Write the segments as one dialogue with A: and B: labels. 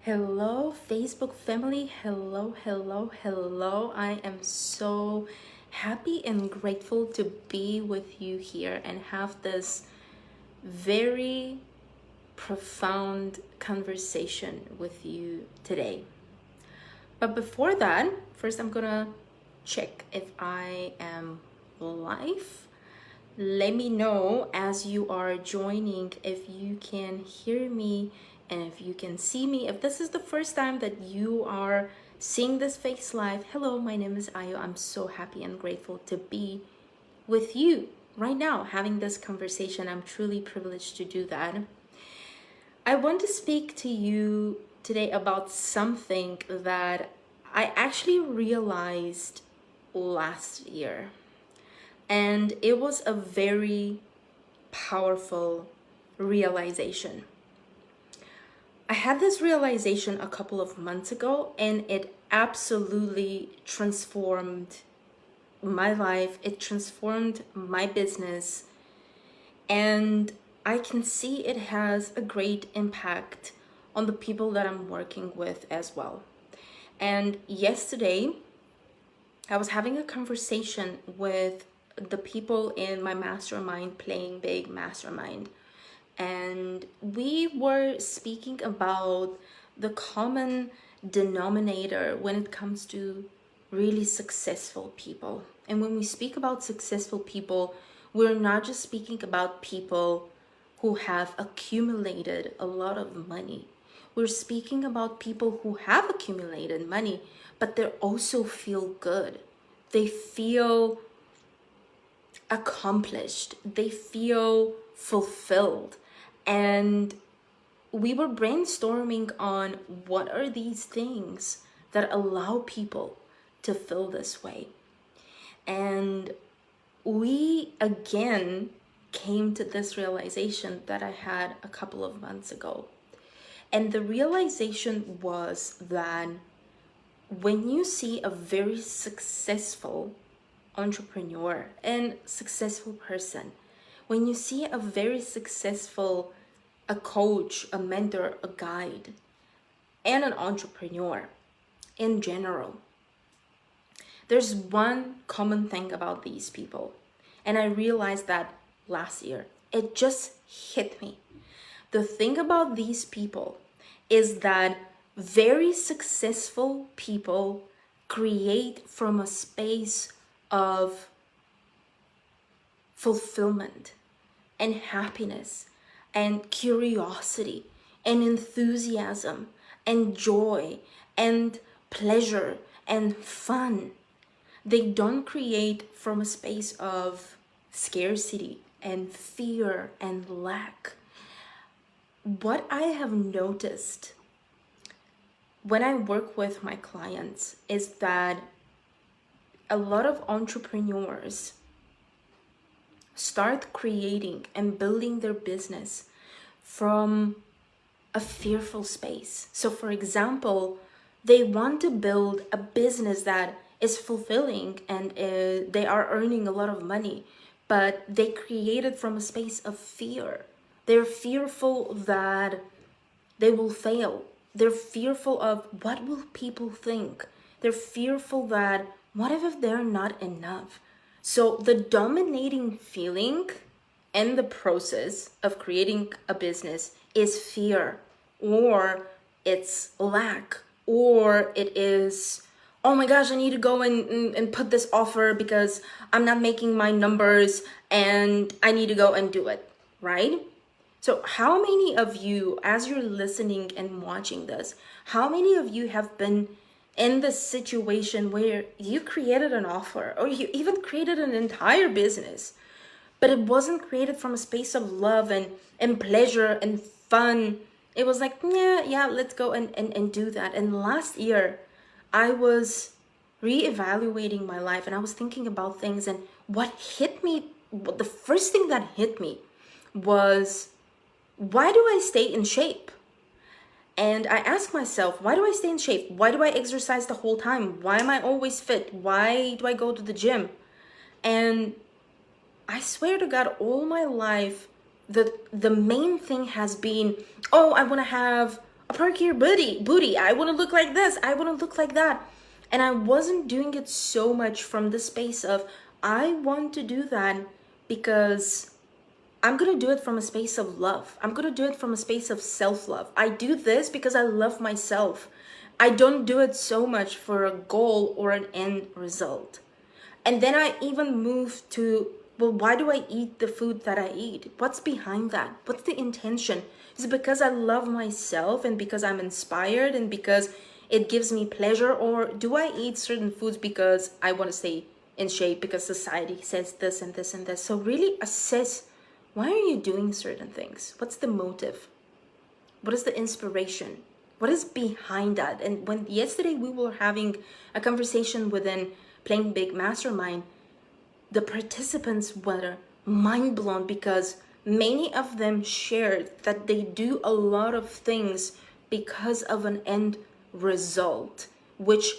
A: Hello, Facebook family. Hello. I am so happy and grateful to be with you here and have this very profound conversation with you today. But before that, first I'm gonna check if I am live. Let me know as you are joining if you can hear me and if you can see me. If this is the first time that you are seeing this face live, hello, my name is Ayo. I'm so happy and grateful to be with you right now having this conversation. I'm truly privileged to do that. I want to speak to you today about something that I actually realized last year. And it was a very powerful realization. I had this realization a couple of months ago, and it absolutely transformed my life. It transformed my business, and I can see it has a great impact on the people that I'm working with as well. And yesterday, I was having a conversation with the people in my mastermind, Playing Big Mastermind. And we were speaking about the common denominator when it comes to really successful people. And when we speak about successful people, we're not just speaking about people who have accumulated a lot of money. We're speaking about people who have accumulated money, but they also feel good. They feel accomplished. They feel fulfilled. And we were brainstorming on what are these things that allow people to feel this way. And we again came to this realization that I had a couple of months ago. And the realization was that when you see a very successful entrepreneur and successful person, when you see a very successful a coach, a mentor, a guide, and an entrepreneur in general, there's one common thing about these people. And I realized that last year. It just hit me. The thing about these people is that very successful people create from a space of fulfillment and happiness and curiosity and enthusiasm and joy and pleasure and fun. They don't create from a space of scarcity and fear and lack. What I have noticed when I work with my clients is that a lot of entrepreneurs start creating and building their business from a fearful space. So for example, they want to build a business that is fulfilling and they are earning a lot of money, but they create it from a space of fear. They're fearful that they will fail. They're fearful of what will people think. They're fearful that what if they're not enough? So the dominating feeling in the process of creating a business is fear, or it's lack, or it is, oh my gosh, I need to go and put this offer because I'm not making my numbers and I need to go and do it, right? So how many of you, as you're listening and watching this, how many of you have been in this situation where you created an offer or you even created an entire business, but it wasn't created from a space of love and pleasure and fun? It was like, yeah, let's go and do that. And last year, I was reevaluating my life and I was thinking about things, and what hit me, the first thing that hit me was, why do I stay in shape? And I ask myself, why do I stay in shape? Why do I exercise the whole time? Why am I always fit? Why do I go to the gym? And I swear to God, all my life, the main thing has been, oh, I want to have a parkier booty. I want to look like this. I want to look like that. And I wasn't doing it so much from the space of, I want to do that because I'm going to do it from a space of love. I'm going to do it from a space of self-love. I do this because I love myself. I don't do it so much for a goal or an end result. And then I even moved to, well, why do I eat the food that I eat? What's behind that? What's the intention? Is it because I love myself and because I'm inspired and because it gives me pleasure? Or do I eat certain foods because I want to stay in shape, because society says this and this and this? So really assess, why are you doing certain things? What's the motive? What is the inspiration? What is behind that? And when yesterday we were having a conversation within Playing Big Mastermind, the participants were mind blown because many of them shared that they do a lot of things because of an end result, which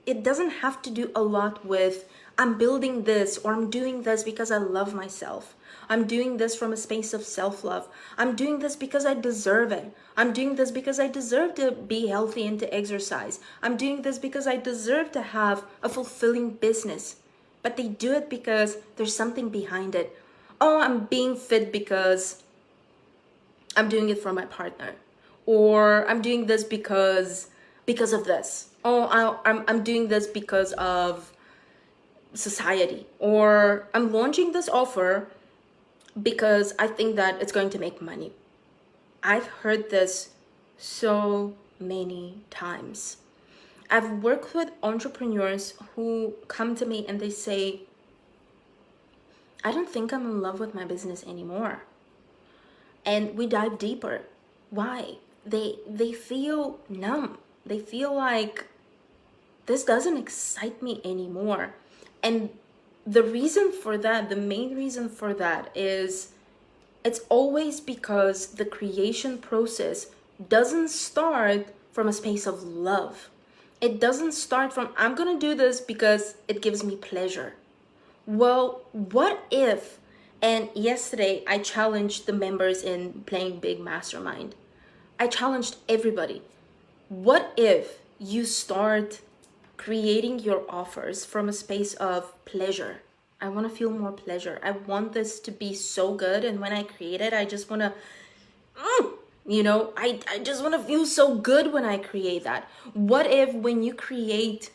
A: it doesn't have to do a lot with, I'm building this or I'm doing this because I love myself. I'm doing this from a space of self-love. I'm doing this because I deserve it. I'm doing this because I deserve to be healthy and to exercise. I'm doing this because I deserve to have a fulfilling business. But they do it because there's something behind it. Oh, I'm being fit because I'm doing it for my partner. Or I'm doing this because of this. Oh, I'm doing this because of society. Or I'm launching this offer because I think that it's going to make money. I've heard this so many times. I've worked with entrepreneurs who come to me and they say, I don't think I'm in love with my business anymore. And we dive deeper. Why? They feel numb. They feel like this doesn't excite me anymore. And the reason for that, the main reason for that is it's always because the creation process doesn't start from a space of love. It doesn't start from, I'm going to do this because it gives me pleasure. Well, what if, and yesterday I challenged the members in Playing Big Mastermind. I challenged everybody. What if you start creating your offers from a space of pleasure? I want to feel more pleasure. I want this to be so good. And when I create it, I just want to, I just want to feel so good when I create that. What if when you create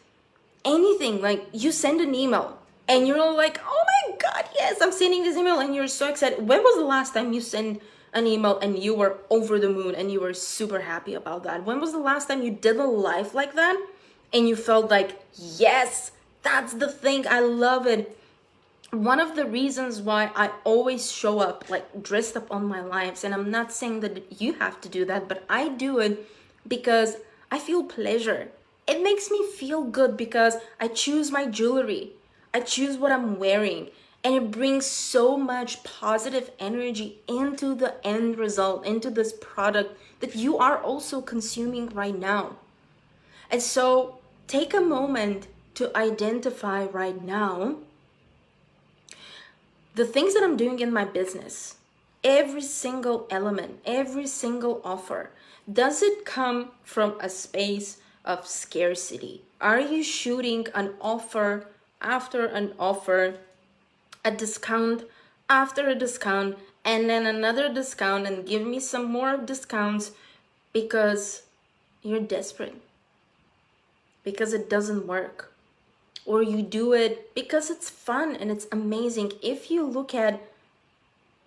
A: anything, like you send an email and you're like, oh my God, yes, I'm sending this email, and you're so excited. When was the last time you sent an email and you were over the moon and you were super happy about that? When was the last time you did a life like that and you felt like, yes, that's the thing, I love it? One of the reasons why I always show up like dressed up on my lives, and I'm not saying that you have to do that, but I do it because I feel pleasure. It makes me feel good because I choose my jewelry. I choose what I'm wearing, and it brings so much positive energy into the end result, into this product that you are also consuming right now. And so take a moment to identify right now the things that I'm doing in my business. Every single element, every single offer, does it come from a space of scarcity? Are you shooting an offer after an offer, a discount after a discount, and then another discount, and give me some more discounts because you're desperate, because it doesn't work? Or you do it because it's fun and it's amazing? If you look at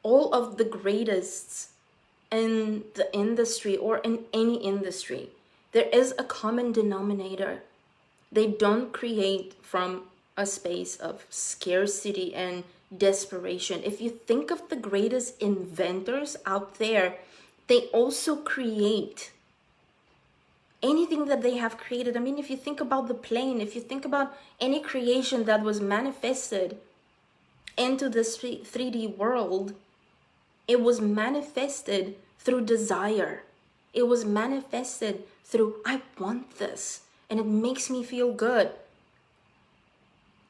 A: all of the greatest in the industry or in any industry, there is a common denominator. They don't create from a space of scarcity and desperation. If you think of the greatest inventors out there, they also create anything that they have created. I mean, if you think about the plane, if you think about any creation that was manifested into this 3D world, it was manifested through desire. It was manifested through, I want this and it makes me feel good.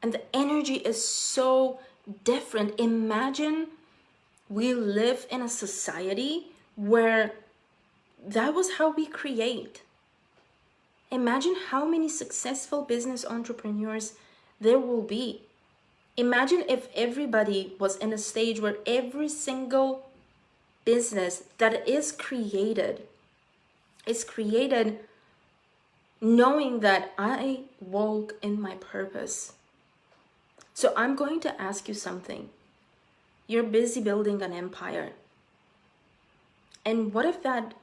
A: And the energy is so different. Imagine we live in a society where that was how we create. Imagine how many successful business entrepreneurs there will be. Imagine if everybody was in a stage where every single business that is created knowing that I walk in my purpose. So I'm going to ask you something. You're busy building an empire. And what if that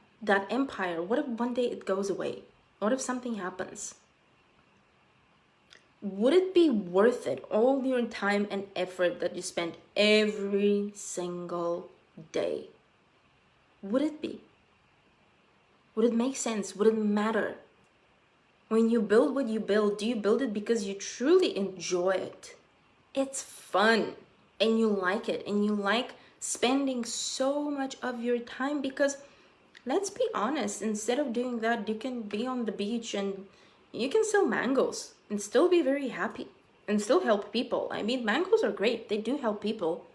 A: empire, what if one day it goes away? What if something happens? Would it be worth it, all your time and effort that you spend every single day? Would it be? Would it make sense? Would it matter? When you build what you build, do you build it because you truly enjoy it? It's fun and you like it, and you like spending so much of your time, because let's be honest, instead of doing that, you can be on the beach and you can sell mangoes and still be very happy and still help people. I mean, mangoes are great. They do help people.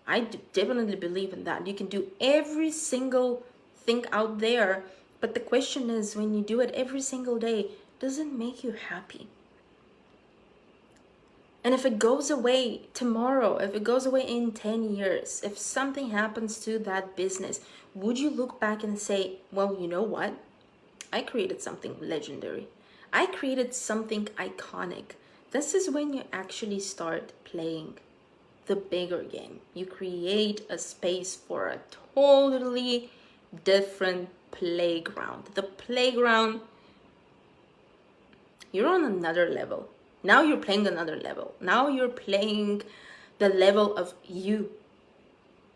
A: I definitely believe in that. You can do every single thing out there, but the question is, when you do it every single day, does it make you happy? And if it goes away tomorrow, if it goes away in 10 years, if something happens to that business, would you look back and say, well, you know what? I created something legendary. I created something iconic. This is when you actually start playing the bigger game. You create a space for a totally different playground. The playground, you're on another level. Now you're playing another level. Now you're playing the level of you.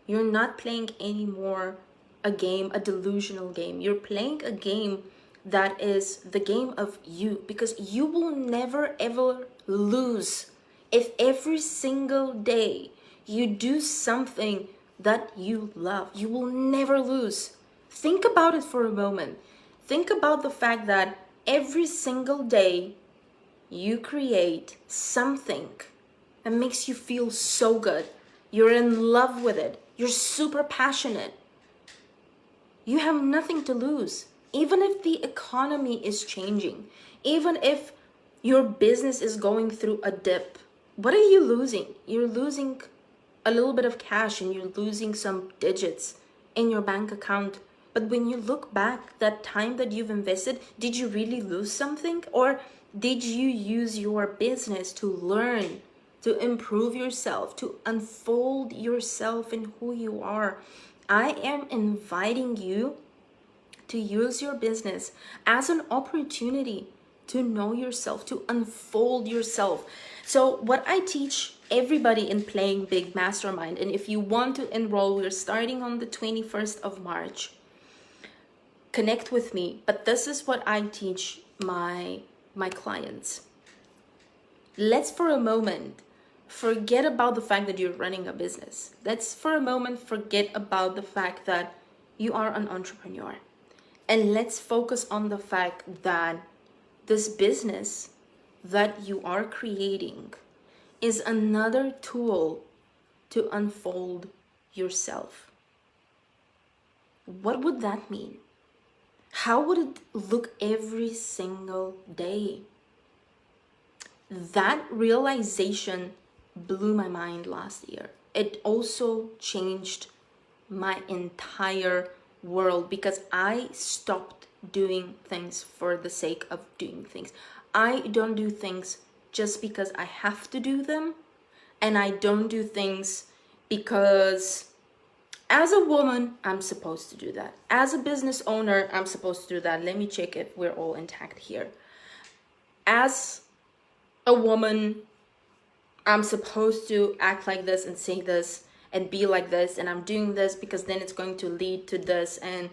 A: You're not playing anymore a game, a delusional game. You're playing a game that is the game of you, because you will never ever lose if every single day you do something that you love. You will never lose. Think about it for a moment. Think about the fact that every single day you create something that makes you feel so good. You're in love with it. You're super passionate. You have nothing to lose. Even if the economy is changing, even if your business is going through a dip, what are you losing? You're losing a little bit of cash and you're losing some digits in your bank account. But when you look back, that time that you've invested, did you really lose something? Or did you use your business to learn, to improve yourself, to unfold yourself in who you are? I am inviting you to use your business as an opportunity to know yourself, to unfold yourself. So what I teach everybody in Playing Big Mastermind, and if you want to enroll, we're starting on the 21st of March. Connect with me. But this is what I teach my clients. Let's for a moment forget about the fact that you're running a business. Let's for a moment forget about the fact that you are an entrepreneur. And let's focus on the fact that this business that you are creating is another tool to unfold yourself. What would that mean? How would it look every single day? That realization blew my mind last year. It also changed my entire world, because I stopped doing things for the sake of doing things. I don't do things just because I have to do them, and I don't do things because as a woman, I'm supposed to do that. As a business owner, I'm supposed to do that. Let me check if we're all intact here. As a woman, I'm supposed to act like this and say this and be like this, and I'm doing this because then it's going to lead to this, and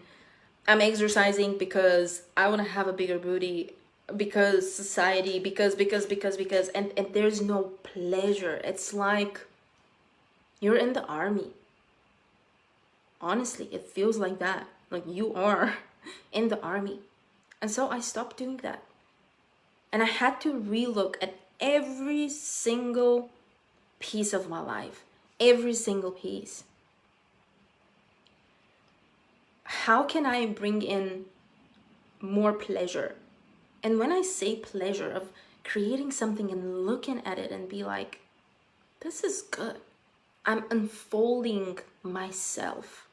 A: I'm exercising because I want to have a bigger booty, because society, because, and there's no pleasure. It's like you're in the army. Honestly, it feels like that. Like you are in the army. And so I stopped doing that. And I had to relook at every single piece of my life. Every single piece. how can I bring in more pleasure? And when I say pleasure of creating something and looking at it and be like, this is good, I'm unfolding myself.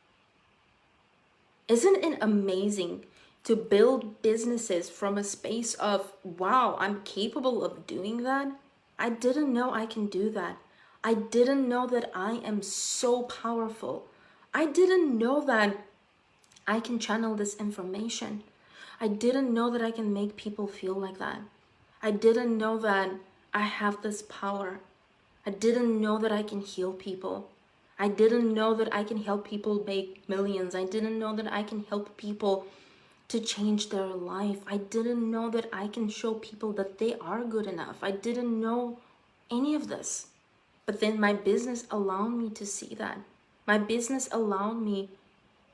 A: Isn't it amazing to build businesses from a space of, wow, I'm capable of doing that? I didn't know I can do that. I didn't know that I am so powerful. I didn't know that I can channel this information. I didn't know that I can make people feel like that. I didn't know that I have this power. I didn't know that I can heal people. I didn't know that I can help people make millions. I didn't know that I can help people to change their life. I didn't know that I can show people that they are good enough. I didn't know any of this. But then my business allowed me to see that. My business allowed me,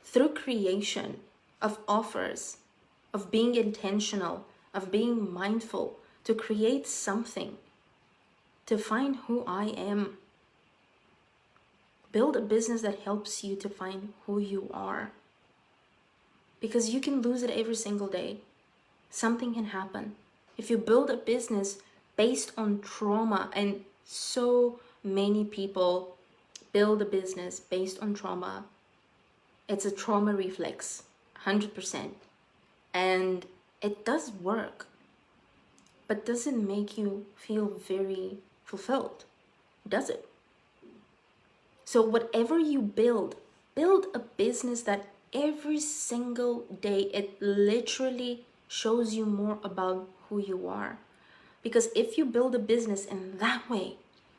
A: through creation of offers, of being intentional, of being mindful, to create something, to find who I am. Build a business that helps you to find who you are. Because you can lose it every single day. Something can happen. If you build a business based on trauma, and so many people build a business based on trauma, it's a trauma reflex, 100%. And it does work, but does it make you feel very fulfilled? Does it? So whatever you build a business that every single day, it literally shows you more about who you are. Because if you build a business in that way,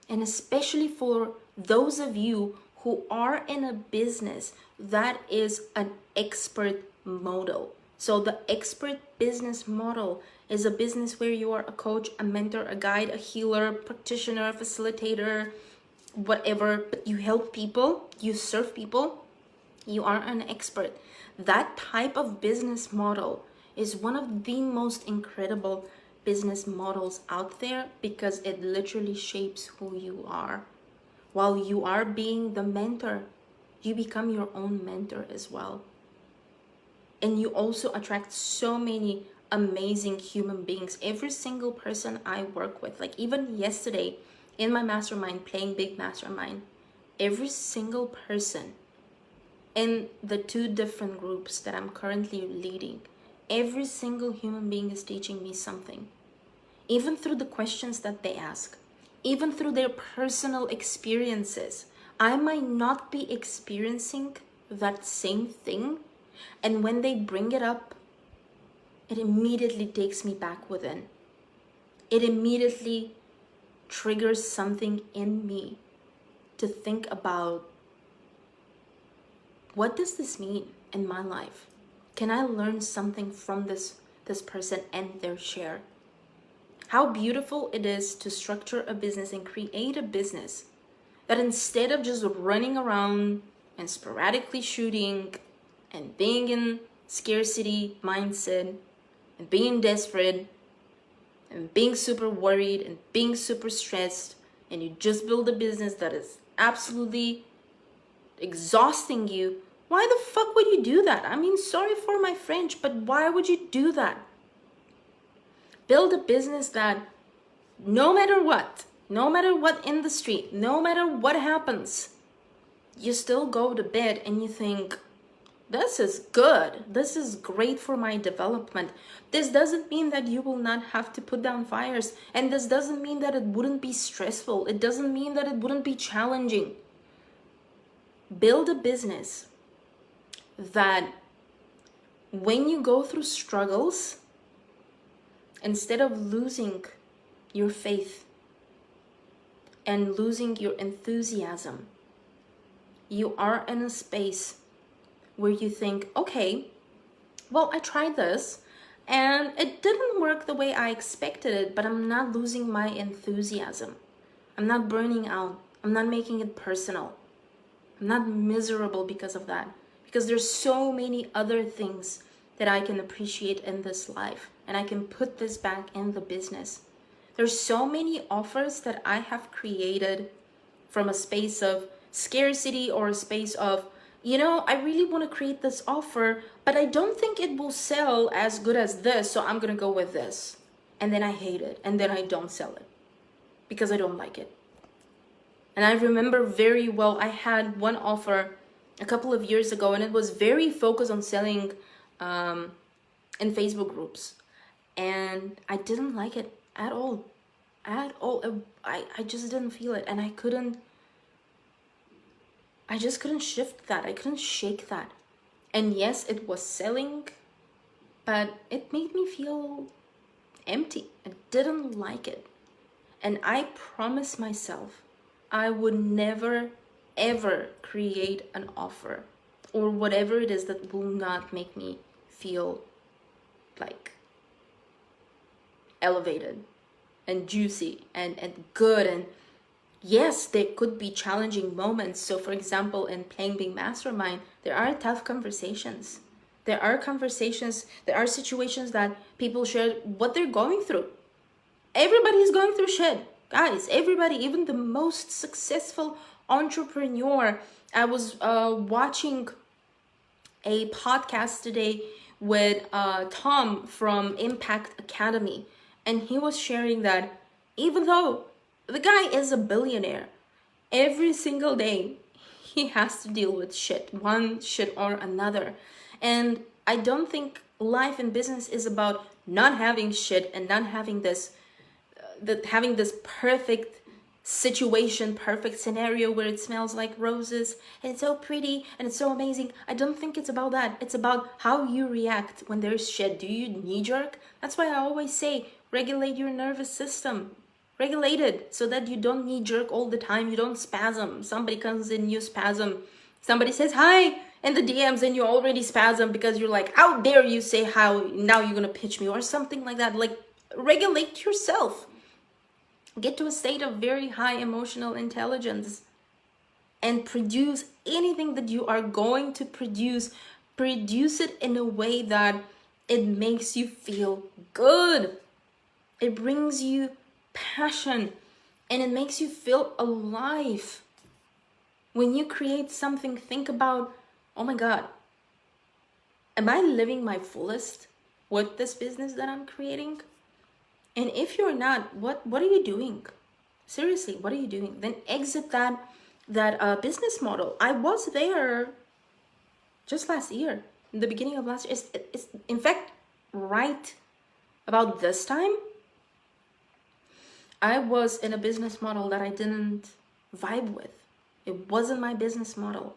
A: and especially for those of you who are in a business that is an expert model. So the expert business model is a business where you are a coach, a mentor, a guide, a healer, practitioner, a facilitator, whatever, but you help people, you serve people, you are an expert. That type of business model is one of the most incredible business models out there, because it literally shapes who you are. While you are being the mentor, you become your own mentor as well. And you also attract so many amazing human beings. Every single person I work with, like even yesterday in my mastermind, Playing Big Mastermind, every single person in the 2 different groups that I'm currently leading, every single human being is teaching me something. Even through the questions that they ask, even through their personal experiences. I might not be experiencing that same thing, and when they bring it up, it immediately takes me back within. It immediately triggers something in me to think about, what does this mean in my life? Can I learn something from this person and their share? How beautiful it is to structure a business and create a business that, instead of just running around and sporadically shooting and being in scarcity mindset and being desperate and being super worried and being super stressed, and you just build a business that is absolutely exhausting you, why the fuck would you do that? I mean, sorry for my French, but why would you do that? Build a business that no matter what industry, no matter what happens, you still go to bed and you think, this is good. This is great for my development. This doesn't mean that you will not have to put down fires. And this doesn't mean that it wouldn't be stressful. It doesn't mean that it wouldn't be challenging. Build a business that when you go through struggles, instead of losing your faith and losing your enthusiasm, you are in a space where you think, okay, well, I tried this and it didn't work the way I expected it, but I'm not losing my enthusiasm. I'm not burning out. I'm not making it personal. I'm not miserable because of that, because there's so many other things that I can appreciate in this life, and I can put this back in the business. There's so many offers that I have created from a space of scarcity or a space of I really want to create this offer, but I don't think it will sell as good as this, so I'm going to go with this. And then I hate it, and then I don't sell it because I don't like it. And I remember very well, I had one offer a couple of years ago, and it was very focused on selling in Facebook groups. And I didn't like it at all. At all. I just didn't feel it, and I just couldn't shift that. I couldn't shake that. And yes, it was selling, but it made me feel empty. I didn't like it. And I promised myself I would never, ever create an offer or whatever it is that will not make me feel like elevated and juicy and good. And yes, there could be challenging moments. So for example, in Playing Big Mastermind, there are tough conversations. There are situations that people share what they're going through. Everybody's going through shit. Guys, everybody, even the most successful entrepreneur. I was watching a podcast today with Tom from Impact Academy, and he was sharing that even though the guy is a billionaire, every single day he has to deal with shit, one shit or another. And I don't think life and business is about not having shit and not having this having this perfect situation, perfect scenario where it smells like roses and it's so pretty and it's so amazing. I don't think it's about that. It's about how you react when there's shit. Do you knee jerk? That's why I always say regulate your nervous system. Regulate it so that you don't knee jerk all the time. You don't spasm. Somebody comes in, you spasm. Somebody says hi in the DMs and you already spasm because you're like, how dare you say how, now you're gonna pitch me or something like that. Like, regulate yourself. Get to a state of very high emotional intelligence and produce anything that you are going to produce. Produce it in a way that it makes you feel good. It brings you passion and it makes you feel alive. When you create something, think about, oh my God, am I living my fullest with this business that I'm creating? And if you're not, what are you doing? Seriously, what are you doing? Then exit that business model. I was there just last year, in the beginning of last year. It's in fact right about this time. I was in a business model that I didn't vibe with. It wasn't my business model.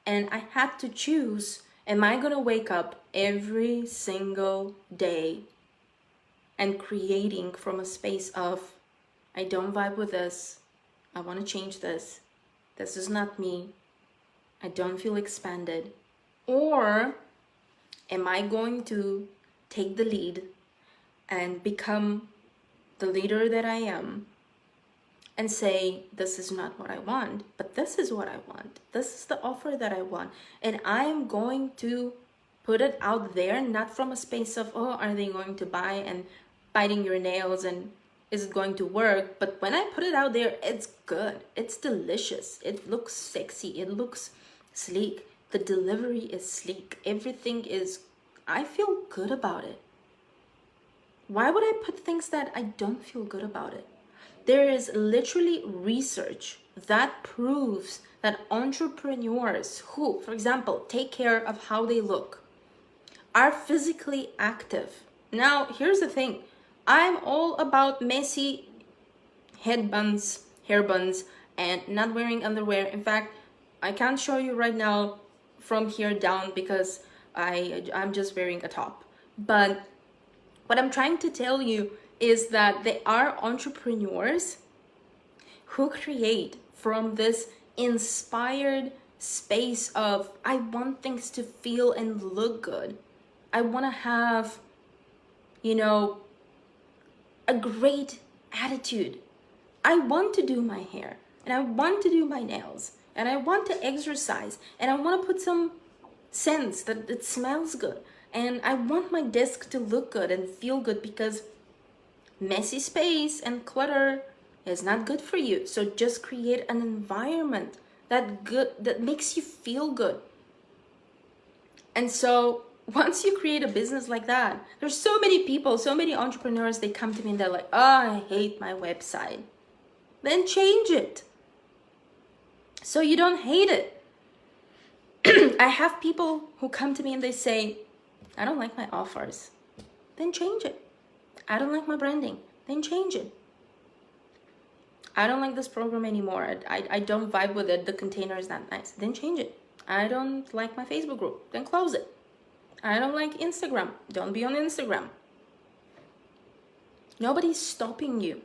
A: And I had to choose, am I gonna wake up every single day and creating from a space of, I don't vibe with this, I want to change this is not me, I don't feel expanded? Or am I going to take the lead and become the leader that I am and say, this is not what I want, but this is what I want, this is the offer that I want, and I am going to put it out there, not from a space of, oh, are they going to buy, and biting your nails and is it going to work? But when I put it out there, it's good, it's delicious, it looks sexy, it looks sleek, the delivery is sleek, everything is, I feel good about it. Why would I put things that I don't feel good about it? There is literally research that proves that entrepreneurs who, for example, take care of how they look, are physically active. Now, here's the thing. I'm all about messy hair buns, and not wearing underwear. In fact, I can't show you right now from here down because I'm just wearing a top. But what I'm trying to tell you is that there are entrepreneurs who create from this inspired space of, I want things to feel and look good. I want to have, a great attitude. I want to do my hair and I want to do my nails and I want to exercise and I want to put some scents that it smells good, and I want my desk to look good and feel good, because messy space and clutter is not good for you. So just create an environment that makes you feel good. And so once you create a business like that, there's so many people, so many entrepreneurs, they come to me and they're like, oh, I hate my website. Then change it so you don't hate it. I have people who come to me and they say, I don't like my offers. Then change it. I don't like my branding. Then change it. I don't like this program anymore. I don't vibe with it. The container is not nice. Then change it. I don't like my Facebook group. Then close it. I don't like Instagram. Don't be on Instagram. Nobody's stopping you.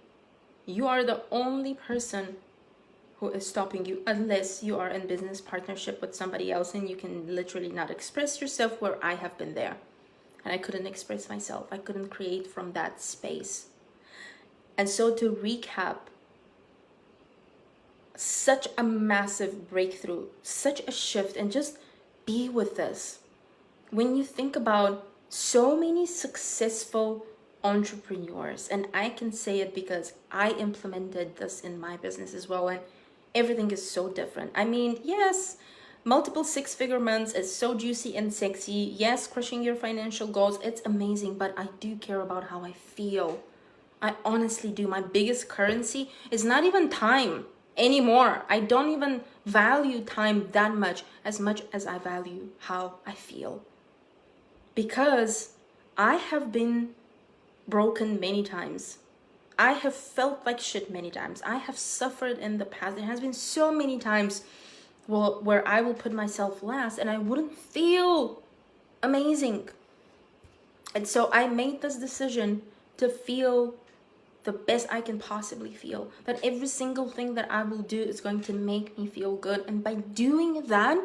A: You are the only person who is stopping you, unless you are in business partnership with somebody else and you can literally not express yourself, where I have been there. And I couldn't express myself. I couldn't create from that space. And so to recap, such a massive breakthrough, such a shift, and just be with this. When you think about so many successful entrepreneurs, and I can say it because I implemented this in my business as well, and everything is so different. I mean, yes, multiple six-figure months is so juicy and sexy. Yes, crushing your financial goals, it's amazing, but I do care about how I feel. I honestly do. My biggest currency is not even time anymore. I don't even value time that much as I value how I feel. Because I have been broken many times. I have felt like shit many times. I have suffered in the past. It has been so many times where I will put myself last and I wouldn't feel amazing. And so I made this decision to feel the best I can possibly feel. That every single thing that I will do is going to make me feel good. And by doing that,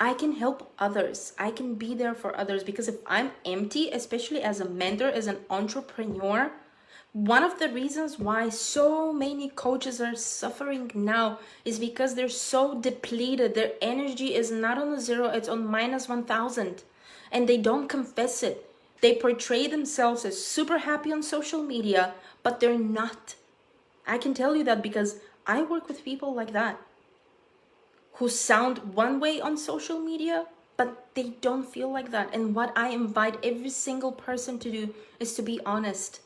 A: I can help others. I can be there for others. Because if I'm empty, especially as a mentor, as an entrepreneur, one of the reasons why so many coaches are suffering now is because they're so depleted. Their energy is not on a zero, it's on minus 1,000. And they don't confess it. They portray themselves as super happy on social media, but they're not. I can tell you that because I work with people like that, who sound one way on social media, but they don't feel like that. And what I invite every single person to do is to be honest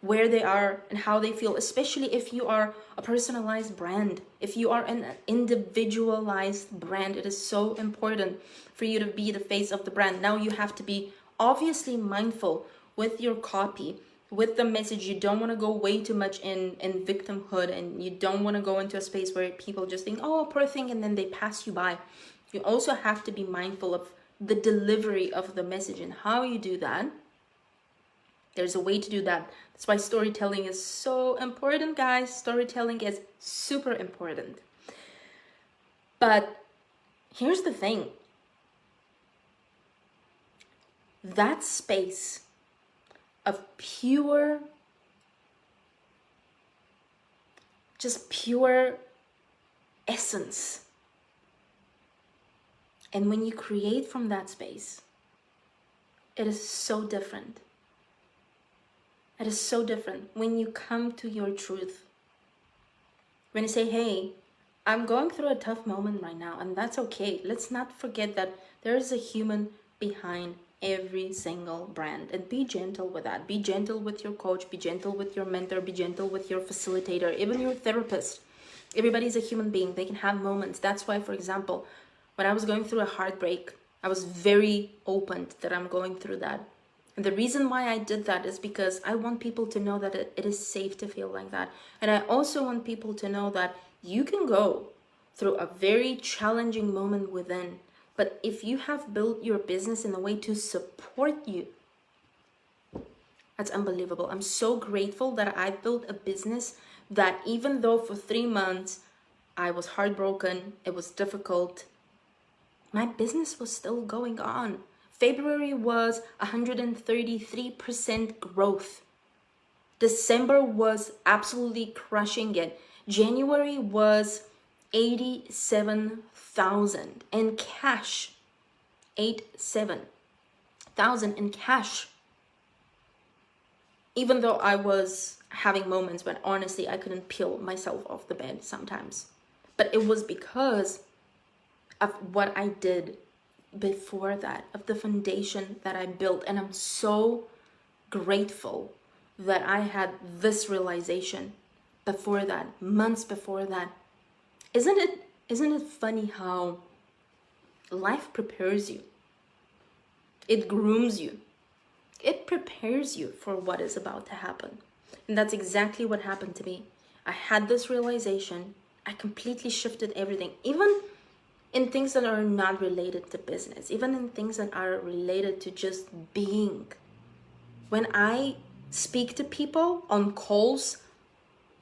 A: where they are and how they feel, especially if you are a personalized brand. If you are an individualized brand, it is so important for you to be the face of the brand. Now you have to be obviously mindful with your copy, with the message. You don't want to go way too much in victimhood, and you don't want to go into a space where people just think, oh, poor thing, and then they pass you by. You also have to be mindful of the delivery of the message and how you do that. There's a way to do that. That's why storytelling is so important, guys. Storytelling is super important. But here's the thing. That space of pure essence. And when you create from that space, it is so different. It is so different when you come to your truth. When you say, hey, I'm going through a tough moment right now, and that's okay. Let's not forget that there is a human behind every single brand, and be gentle with that. Be gentle with your coach, be gentle with your mentor, be gentle with your facilitator, even your therapist. Everybody's a human being. They can have moments. That's why, for example, when I was going through a heartbreak, I was very open that I'm going through that. And the reason why I did that is because I want people to know that it is safe to feel like that. And I also want people to know that you can go through a very challenging moment within. But if you have built your business in a way to support you, that's unbelievable. I'm so grateful that I built a business that even though for 3 months I was heartbroken, it was difficult, my business was still going on. February was 133% growth. December was absolutely crushing it. January was 87,000 in cash. 87,000 in cash. Even though I was having moments when honestly I couldn't peel myself off the bed sometimes. But it was because of what I did before that, of the foundation that I built. And I'm so grateful that I had this realization before that, months before that. Isn't it funny how life prepares you? It grooms you. It prepares you for what is about to happen. And that's exactly what happened to me. I had this realization. I completely shifted everything, even in things that are not related to business, even in things that are related to just being. When I speak to people on calls,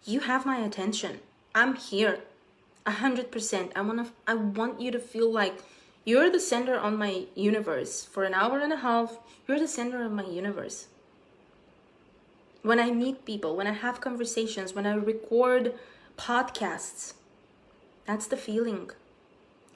A: you have my attention. I'm here 100%. I want you to feel like you're the center on my universe. For an hour and a half, you're the center of my universe. When I meet people, when I have conversations, when I record podcasts, that's the feeling.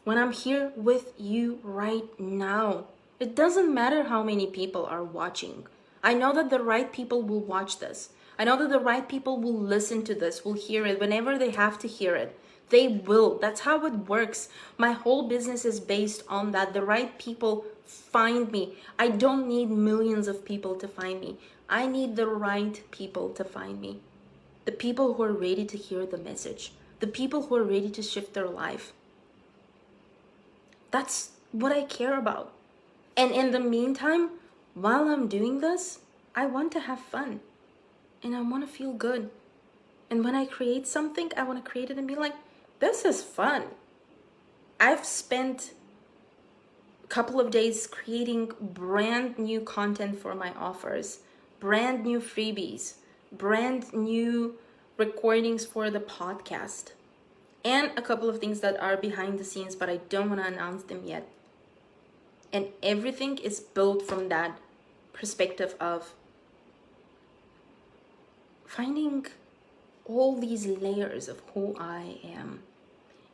A: When I'm here with you right now, it doesn't matter how many people are watching. I know that the right people will watch this. I know that the right people will listen to this, will hear it whenever they have to hear it. They will. That's how it works. My whole business is based on that. The right people find me. I don't need millions of people to find me. I need the right people to find me. The people who are ready to hear the message. The people who are ready to shift their life. That's what I care about. And in the meantime, while I'm doing this, I want to have fun. And I want to feel good. And when I create something, I want to create it and be like, this is fun. I've spent a couple of days creating brand new content for my offers, brand new freebies, brand new recordings for the podcast, and a couple of things that are behind the scenes, but I don't want to announce them yet. And everything is built from that perspective of finding all these layers of who I am.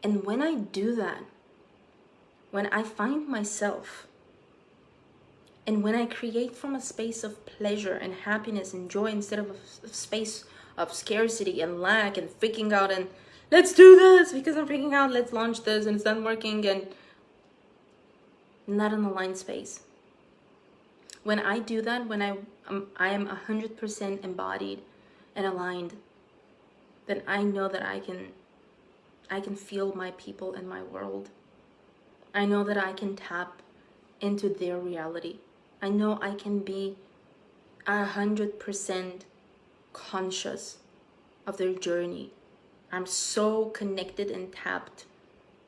A: And when I do that, when I find myself, and when I create from a space of pleasure and happiness and joy instead of a space of scarcity and lack and freaking out and let's do this because I'm freaking out, let's launch this and it's not working, and not an aligned space. When I do that, when I am 100% embodied and aligned, then I know that I can feel my people in my world. I know that I can tap into their reality. I know I can be 100% conscious of their journey. I'm so connected and tapped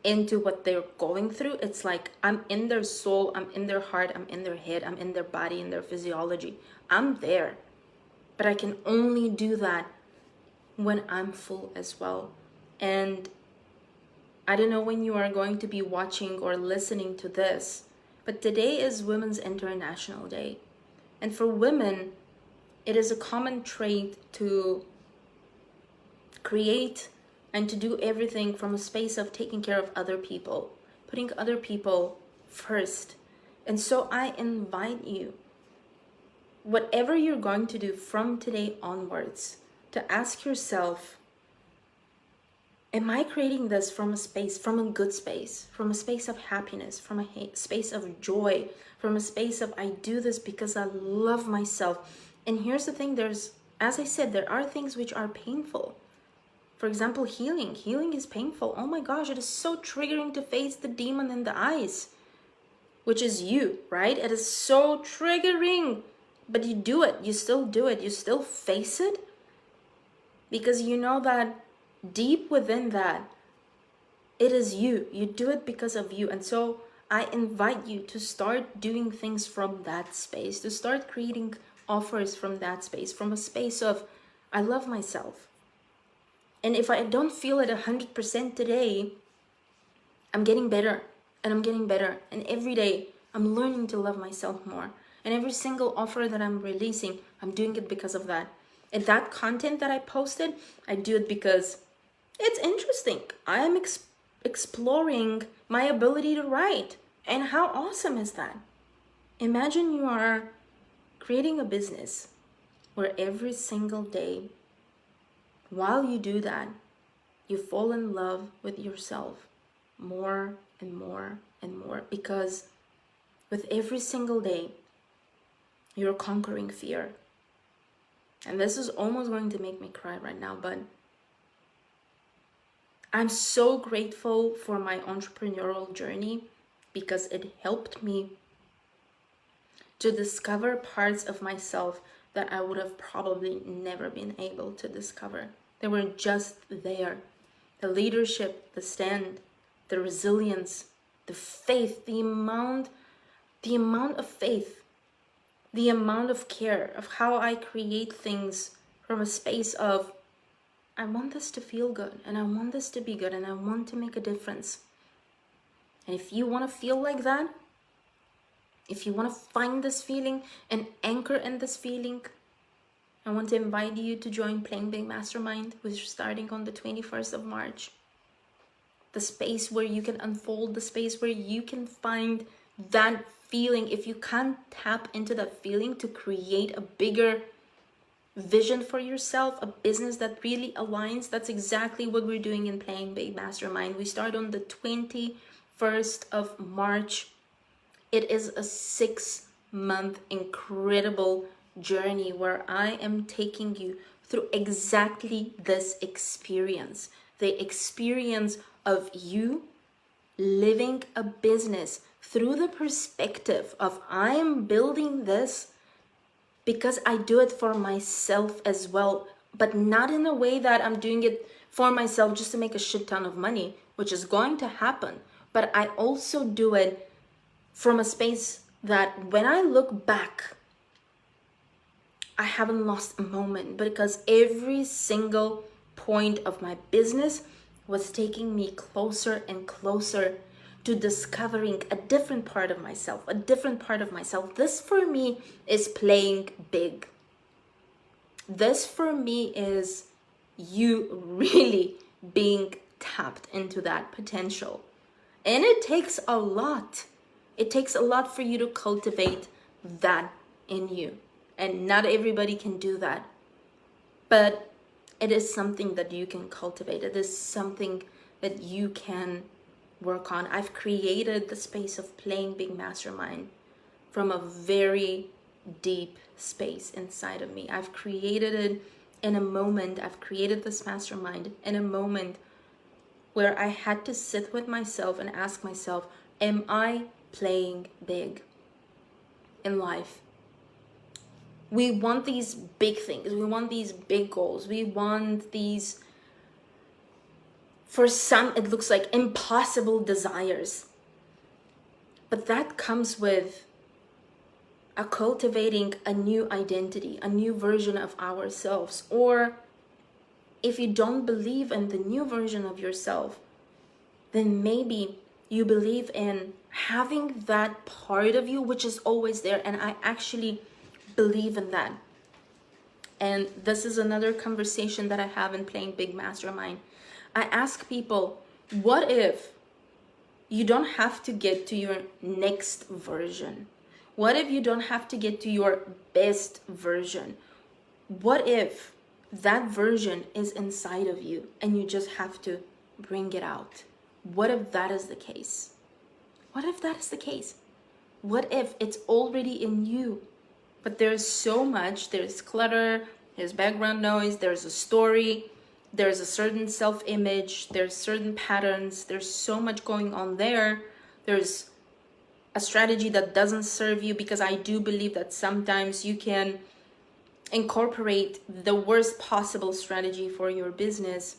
A: into what they're going through. It's like I'm in their soul, I'm in their heart, I'm in their head, I'm in their body, in their physiology. I'm there. But I can only do that when I'm full as well. And I don't know when you are going to be watching or listening to this, but today is Women's International Day. And for women, it is a common trait to create and to do everything from a space of taking care of other people, putting other people first. And so I invite you, whatever you're going to do from today onwards, to ask yourself, am I creating this from a space, from a good space, from a space of happiness, from a space of joy, from a space of I do this because I love myself? And here's the thing, as I said, there are things which are painful. For example, healing. Healing is painful. Oh my gosh, it is so triggering to face the demon in the eyes, which is you, right? It is so triggering, but you do it. You still do it. You still face it because you know that deep within that, it is you. You do it because of you. And so I invite you to start doing things from that space, to start creating offers from that space, from a space of, I love myself. And if I don't feel it 100% today, I'm getting better and I'm getting better. And every day I'm learning to love myself more. And every single offer that I'm releasing, I'm doing it because of that. And that content that I posted, I do it because it's interesting. I am exploring my ability to write. And how awesome is that? Imagine you are creating a business where every single day, while you do that, you fall in love with yourself more and more and more, because with every single day, you're conquering fear. And this is almost going to make me cry right now, but I'm so grateful for my entrepreneurial journey because it helped me to discover parts of myself that I would have probably never been able to discover. They were just there. The leadership, the stand, the resilience, the faith, the amount of faith, the amount of care of how I create things from a space of, I want this to feel good, and I want this to be good, and I want to make a difference. And if you want to feel like that, if you want to find this feeling and anchor in this feeling, I want to invite you to join Playing Big Mastermind, which is starting on the 21st of March. The space where you can unfold, the space where you can find that feeling. If you can't tap into that feeling to create a bigger vision for yourself, a business that really aligns, that's exactly what we're doing in Playing Big Mastermind. We start on the 21st of March. It is a 6-month incredible journey where I am taking you through exactly this experience, the experience of you living a business through the perspective of, I am building this because I do it for myself as well, but not in a way that I'm doing it for myself just to make a shit ton of money, which is going to happen. But I also do it from a space that when I look back, I haven't lost a moment, because every single point of my business was taking me closer and closer to discovering a different part of myself, a different part of myself. This for me is playing big. This for me is you really being tapped into that potential. And it takes a lot. It takes a lot for you to cultivate that in you. And not everybody can do that. But it is something that you can cultivate. It is something that you can work on. I've created the space of Playing Big Mastermind from a very deep space inside of me. I've created it in a moment. I've created this mastermind in a moment where I had to sit with myself and ask myself, am I playing big in life? We want these big things. We want these big goals. We want these, for some, it looks like impossible desires. But that comes with cultivating a new identity, a new version of ourselves. Or if you don't believe in the new version of yourself, then maybe you believe in having that part of you which is always there. And I actually believe in that. And this is another conversation that I have in Playing Big Mastermind. I ask people, what if you don't have to get to your next version? What if you don't have to get to your best version? What if that version is inside of you and you just have to bring it out? What if that is the case? What if that is the case? What if it's already in you? But there's so much, there's clutter, there's background noise, there's a story, there's a certain self-image, there's certain patterns, there's so much going on there. There's a strategy that doesn't serve you, because I do believe that sometimes you can incorporate the worst possible strategy for your business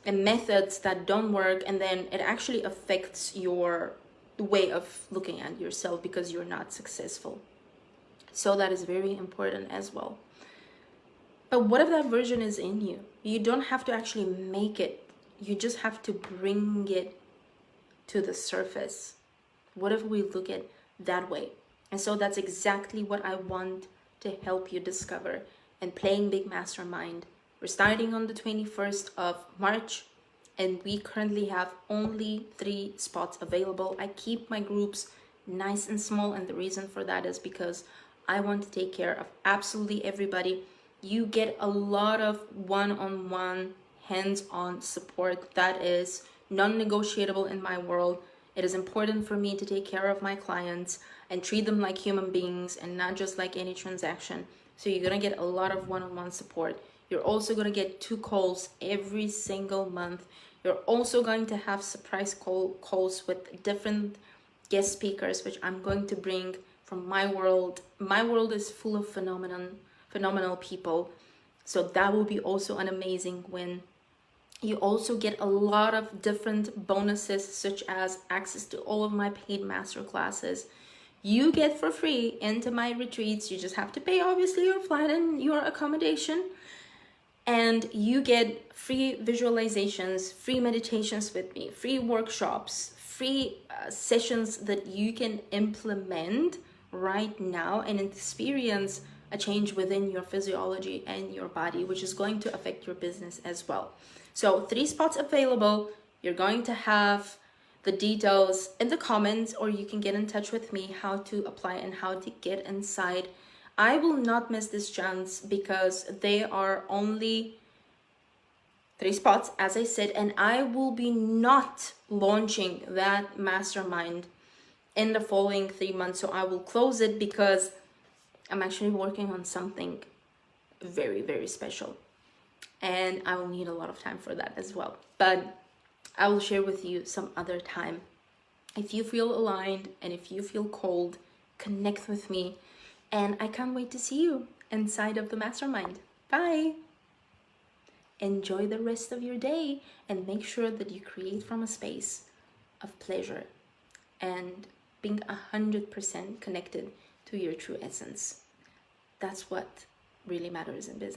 A: and methods that don't work, and then it actually affects your way of looking at yourself because you're not successful. So that is very important as well. But what if that version is in you? You don't have to actually make it. You just have to bring it to the surface. What if we look at that way? And so that's exactly what I want to help you discover in Playing Big Mastermind. We're starting on the 21st of March, and we currently have only 3 spots available. I keep my groups nice and small, and the reason for that is because I want to take care of absolutely everybody. You get a lot of one-on-one, hands-on support that is non-negotiable in my world. It is important for me to take care of my clients and treat them like human beings and not just like any transaction. So you're going to get a lot of one-on-one support. You're also going to get 2 calls every single month. You're also going to have surprise calls with different guest speakers, which I'm going to bring from my world. My world is full of phenomenal people. So that will be also an amazing win. You also get a lot of different bonuses, such as access to all of my paid master classes. You get for free into my retreats. You just have to pay obviously your flight and your accommodation. And you get free visualizations, free meditations with me, free workshops, free sessions that you can implement right now and experience a change within your physiology and your body, which is going to affect your business as well. So 3 spots available. You're going to have the details in the comments, or you can get in touch with me how to apply and how to get inside. I will not miss this chance because they are only 3 spots, as I said, and I will be not launching that mastermind in the following 3 months. So I will close it because I'm actually working on something very, very special, and I will need a lot of time for that as well. But I will share with you some other time. If you feel aligned and if you feel cold, connect with me. And I can't wait to see you inside of the mastermind. Bye. Enjoy the rest of your day and make sure that you create from a space of pleasure and being 100% connected to your true essence. That's what really matters in business.